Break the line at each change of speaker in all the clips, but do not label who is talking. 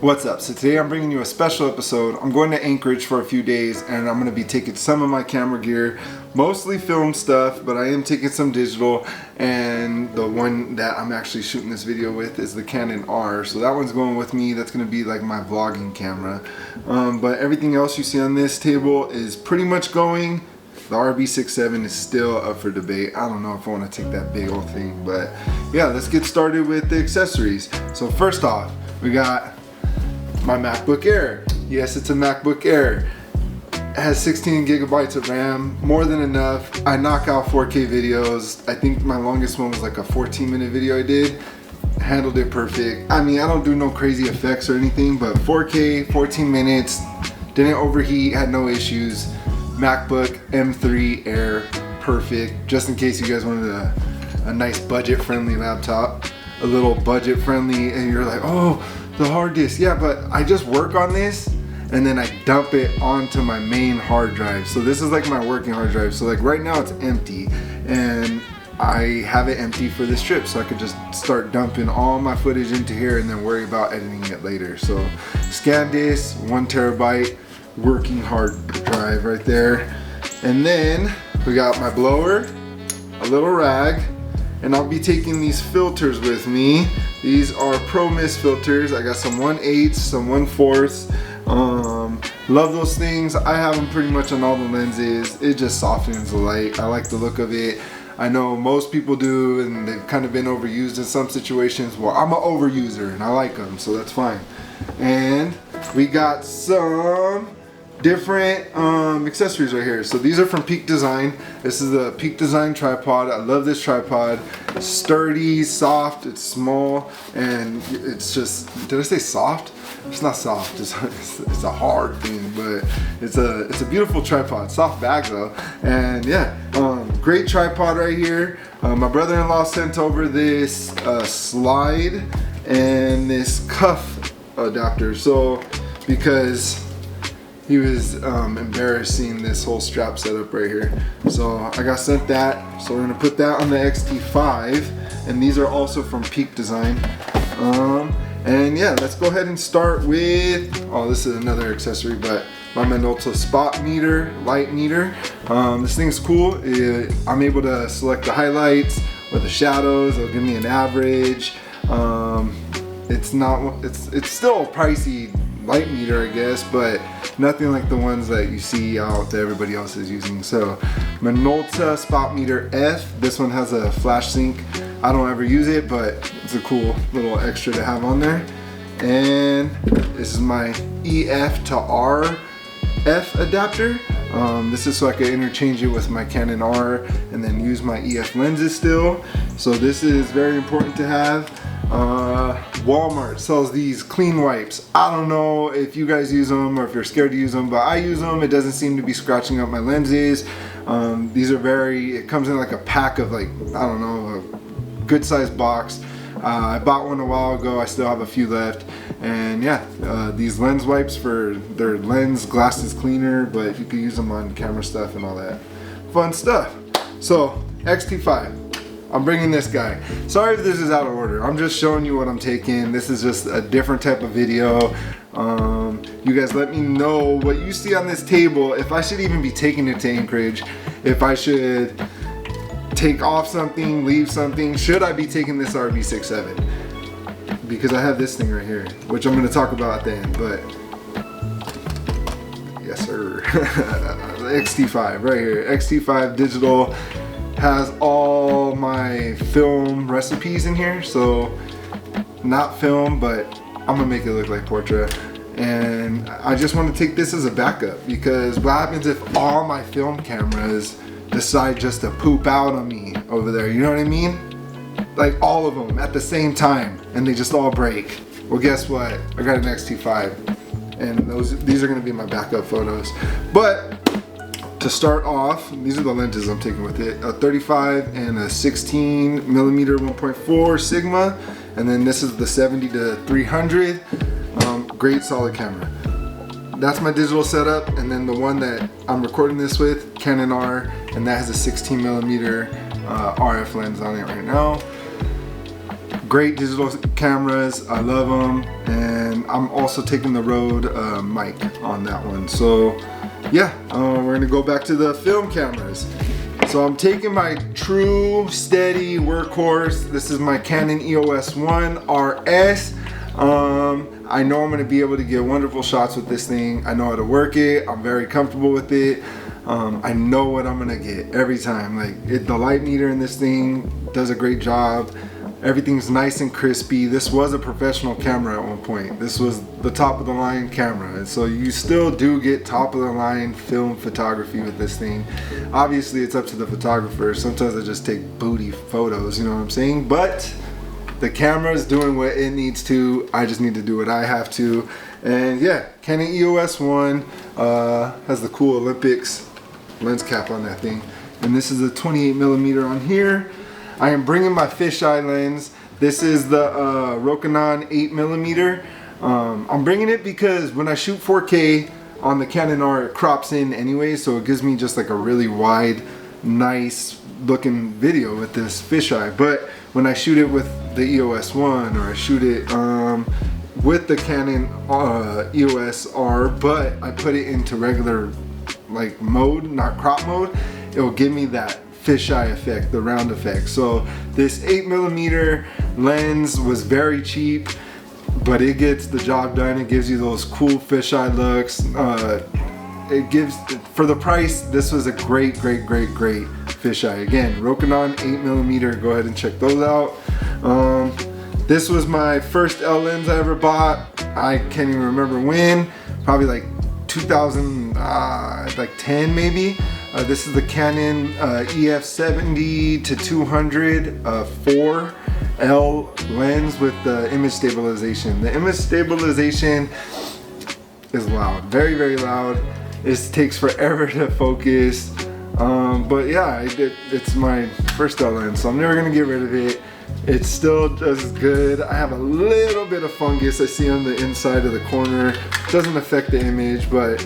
What's up? So today I'm bringing you a special episode. I'm going to Anchorage for a few days and I'm going to be taking some of my camera gear, mostly film stuff, but I am taking some digital, and the one that I'm actually shooting this video with is the Canon R. So that one's going with me. That's going to be like my vlogging camera. But everything else you see on this table is pretty much going. The RB67 is still up for debate. I don't know if I want to take that big old thing, but yeah, let's get started with the accessories. So first off, we got my MacBook Air. Yes, it's a MacBook Air. It has 16 gigabytes of RAM, more than enough. I knock out 4K videos. I think my longest one was like a 14-minute video I did. Handled it perfect. I mean, I don't do no crazy effects or anything, but 4K, 14 minutes, didn't overheat, had no issues. MacBook M3 Air, perfect. Just in case you guys wanted a nice budget-friendly laptop, a little budget-friendly, and you're like, oh, the hard disk. Yeah, but I just work on this and then I dump it onto my main hard drive. So this is like my working hard drive. So like right now it's empty and I have it empty for this trip, so I could just start dumping all my footage into here and then worry about editing it later. So SanDisk, 1 terabyte working hard drive right there. And then we got my blower, a little rag, and I'll be taking these filters with me. These are Pro Mist filters. I got some 1/8, some 1/4. Love those things. I have them pretty much on all the lenses. It just softens the light. I like the look of it. I know most people do, and they've kind of been overused in some situations. Well, I'm an overuser and I like them, so that's fine. And we got some different accessories right here. So these are from Peak Design. This is the Peak Design tripod. I love this tripod. Sturdy, soft, it's small, and it's just, did I say soft? It's not soft, it's a hard thing, but it's a beautiful tripod. Soft bag though. And yeah, great tripod right here. My brother-in-law sent over this slide and this cuff adapter. So because he was embarrassing this whole strap setup right here. So I got sent that. So we're gonna put that on the X-T5. And these are also from Peak Design. And yeah, let's go ahead and start with, oh, this is another accessory, but my Minolta Spotmeter light meter. This thing's cool. I'm able to select the highlights or the shadows. It'll give me an average. It's still a pricey light meter, I guess, but nothing like the ones that you see out that everybody else is using. So Minolta Spotmeter F. This one has a flash sync. I don't ever use it, but it's a cool little extra to have on there. And this is my EF to RF adapter. This is so I can interchange it with my Canon R and then use my EF lenses still. So this is very important to have. Walmart sells these clean wipes. I don't know if you guys use them or if you're scared to use them, but I use them. It doesn't seem to be scratching up my lenses. These are it comes in like a pack of like, I don't know, a good sized box. I bought one a while ago. I still have a few left. And yeah, these lens wipes for their lens glasses cleaner, but you can use them on camera stuff and all that fun stuff. So X-T5. I'm bringing this guy. Sorry if this is out of order. I'm just showing you what I'm taking. This is just a different type of video. You guys let me know what you see on this table. If I should even be taking it to Anchorage. If I should take off something, leave something. Should I be taking this RB67? Because I have this thing right here, which I'm gonna talk about at the end, but yes sir. X-T5 right here. X-T5 digital. Has all my film recipes in here, so not film, but I'm gonna make it look like portrait. And I just want to take this as a backup, because what happens if all my film cameras decide just to poop out on me over there, you know what I mean? Like all of them at the same time, and they just all break. Well, guess what? I got an X-T5, and these are gonna be my backup photos. But to start off, these are the lenses I'm taking with it. A 35 and a 16 millimeter 1.4 Sigma. And then this is the 70 to 300. Great solid camera. That's my digital setup. And then the one that I'm recording this with, Canon R, and that has a 16 millimeter RF lens on it right now. Great digital cameras, I love them, and I'm also taking the Rode mic on that one. So yeah, we're gonna go back to the film cameras. So I'm taking my true steady workhorse. This is my Canon EOS-1 RS. I know I'm gonna be able to get wonderful shots with this thing. I know how to work it. I'm very comfortable with it. I know what I'm gonna get every time. Like the light meter in this thing does a great job. Everything's nice and crispy. This was a professional camera at one point. This was the top of the line camera. And so you still do get top of the line film photography with this thing. Obviously it's up to the photographer. Sometimes I just take booty photos, you know what I'm saying? But the camera's doing what it needs to. I just need to do what I have to. And yeah, Canon EOS-1 has the cool Olympics lens cap on that thing. And this is a 28mm on here. I am bringing my fisheye lens. This is the Rokinon 8mm. I'm bringing it because when I shoot 4K on the Canon R, it crops in anyway, so it gives me just like a really wide, nice looking video with this fisheye. But when I shoot it with the EOS-1, or I shoot it with the Canon EOS R, but I put it into regular like mode, not crop mode, it will give me that fisheye effect, the round effect. So this 8mm lens was very cheap, but it gets the job done. It gives you those cool fisheye looks. It gives, for the price, this was a great fisheye. Again, Rokinon 8mm, go ahead and check those out. This was my first L lens I ever bought. I can't even remember when, probably like 2010 maybe. This is the Canon EF70-200 4L lens with the image stabilization. The image stabilization is loud, very loud. It takes forever to focus. But yeah, it's my first L lens, so I'm never gonna get rid of it. It still does good. I have a little bit of fungus I see on the inside of the corner. Doesn't affect the image, but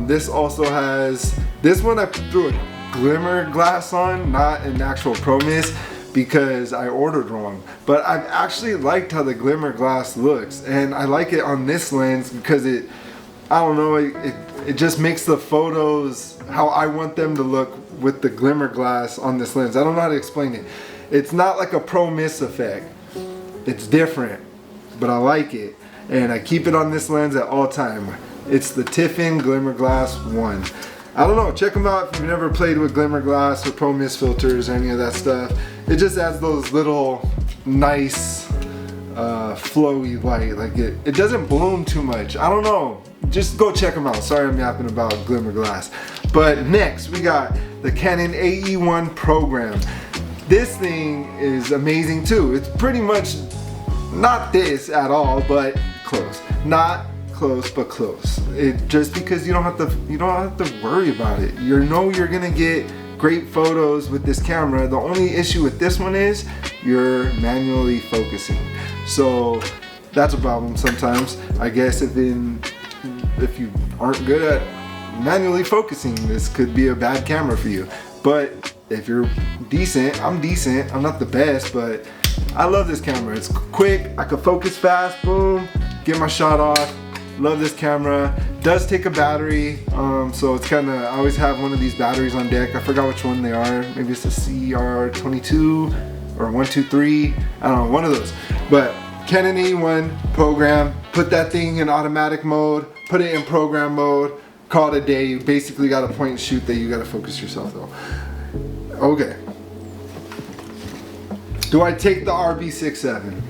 this also has, this one I threw a glimmer glass on, not an actual Pro Mist, because I ordered wrong. But I've actually liked how the glimmer glass looks, and I like it on this lens because it, I don't know, it just makes the photos how I want them to look with the glimmer glass on this lens. I don't know how to explain it. It's not like a Pro Mist effect. It's different, but I like it, and I keep it on this lens at all time. It's the Tiffin Glimmer Glass 1. I don't know, check them out if you've never played with glimmer glass or Pro Mist filters or any of that stuff. It just adds those little nice flowy light. Like it doesn't bloom too much. I don't know, just go check them out. Sorry I'm yapping about glimmer glass. But next we got the Canon AE-1 program. This thing is amazing too. It's pretty much not this at all, but close. Not close, but close. It just because you don't have to worry about it. You know you're gonna get great photos with this camera. The only issue with this one is you're manually focusing. So that's a problem sometimes. I guess if you aren't good at manually focusing, this could be a bad camera for you. But if you're decent, I'm decent. I'm not the best, but I love this camera. It's quick, I can focus fast, boom, get my shot off. Love this camera. Does take a battery, so it's kind of, I always have one of these batteries on deck. I forgot which one they are. Maybe it's a CR22 or 123. I don't know, one of those. But Canon AE-1 program, put that thing in automatic mode, put it in program mode, call it a day. You basically got a point and shoot that you got to focus yourself though. Okay. Do I take the RB67?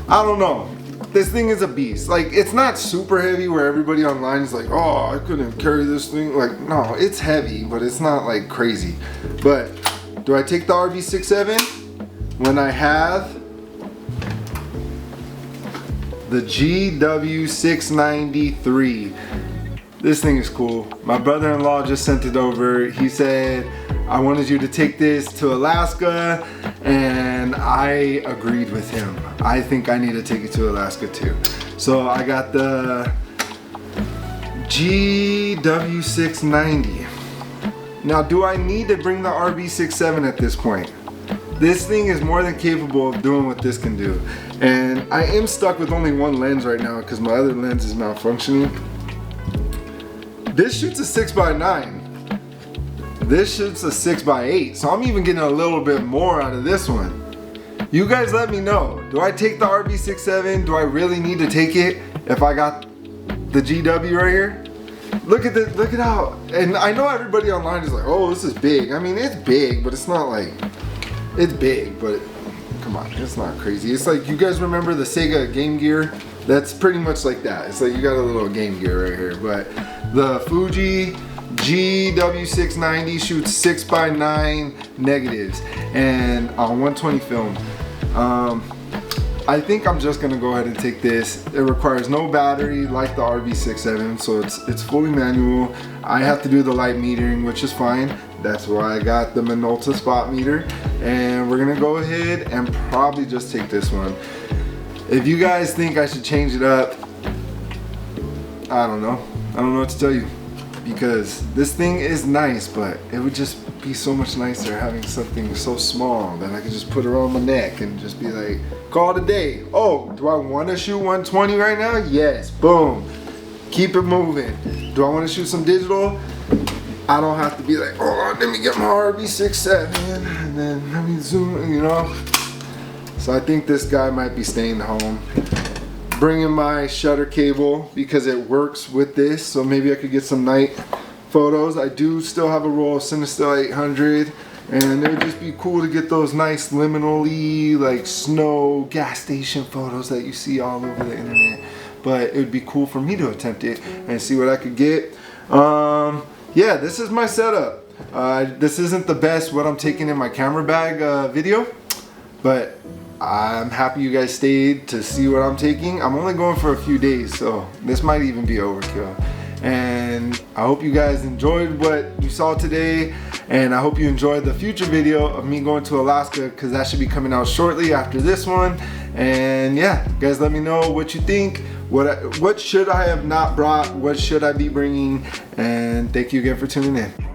I don't know. This thing is a beast. Like, it's not super heavy where everybody online is like, oh, I couldn't carry this thing. Like, no, it's heavy, but it's not like crazy. But do I take the RB67 when I have the GW690III? This thing is cool. My brother-in-law just sent it over. He said, I wanted you to take this to Alaska, and I agreed with him. I think I need to take it to Alaska too. So I got the GW690. Now, do I need to bring the RB67 at this point? This thing is more than capable of doing what this can do. And I am stuck with only one lens right now because my other lens is malfunctioning. This shoots a 6x9. This shoots a 6x8. So I'm even getting a little bit more out of this one. You guys let me know. Do I take the RB67? Do I really need to take it if I got the GW right here? Look at this, look at how, and I know everybody online is like, oh, this is big. I mean, it's big, but it's not like, it's big, but come on, it's not crazy. It's like, you guys remember the Sega Game Gear? That's pretty much like that. It's like you got a little Game Gear right here, but the Fuji GW690 shoots 6x9 negatives and on 120 film. I think I'm just gonna go ahead and take this. It requires no battery like the RB67, so it's fully manual. I have to do the light metering, which is fine. That's why I got the Minolta Spotmeter, and we're gonna go ahead and probably just take this one. If you guys think I should change it up, I don't know. I don't know what to tell you, because this thing is nice, but it would just be so much nicer having something so small that I could just put around my neck and just be like, call it a day. Oh, do I want to shoot 120 right now? Yes, boom. Keep it moving. Do I want to shoot some digital? I don't have to be like, oh, let me get my RB67 and then let me zoom, you know? So I think this guy might be staying home. Bringing my shutter cable because it works with this, so maybe I could get some night photos. I do still have a roll of Cinestill 800, and it would just be cool to get those nice liminally, like snow gas station photos that you see all over the internet. But it would be cool for me to attempt it and see what I could get. Yeah, this is my setup. This isn't the best what I'm taking in my camera bag video, but I'm happy you guys stayed to see what I'm taking. I'm only going for a few days, so this might even be overkill. And I hope you guys enjoyed what you saw today, and I hope you enjoyed the future video of me going to Alaska, because that should be coming out shortly after this one. And yeah, guys, let me know what you think. What should I have not brought? What should I be bringing? And thank you again for tuning in.